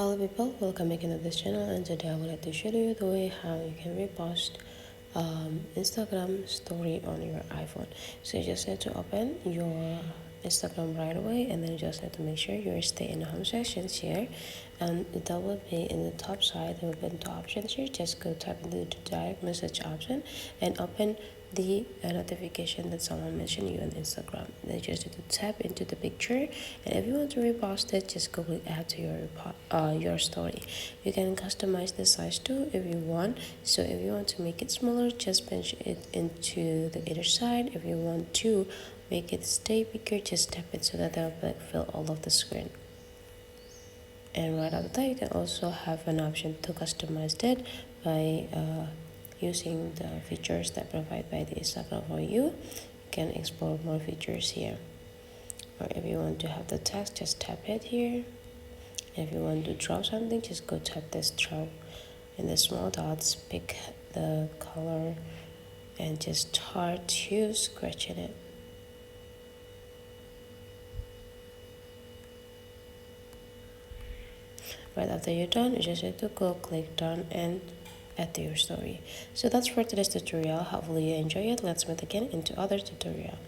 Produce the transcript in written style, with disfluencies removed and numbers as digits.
Hello people, welcome back to this channel, and today I would like to show you the way how you can repost Instagram story on your iPhone. So you just need to open your Instagram right away, and then you just need to make sure you stay in the home sections here, and that will be in the top side. There will be two options here. Just go type into the direct message option and open the notification that someone mentioned you on Instagram. Then you just need to tap into the picture, and if you want to repost it, just go click add to your story. You can customize the size too if you want. So if you want to make it smaller, just pinch it into the other side. If you want to make it stay bigger, just tap it so that it will fill all of the screen. And right after that, you can also have an option to customize that by using the features that provided by the Instagram for you. You can explore more features here. Or if you want to have the text, just tap it here. If you want to draw something, just go tap this draw. In the small dots, pick the color and just start to scratching it. Right after you're done, you just need to go click done and add to your story. So that's for today's tutorial. Hopefully you enjoy it. Let's meet again into other tutorial.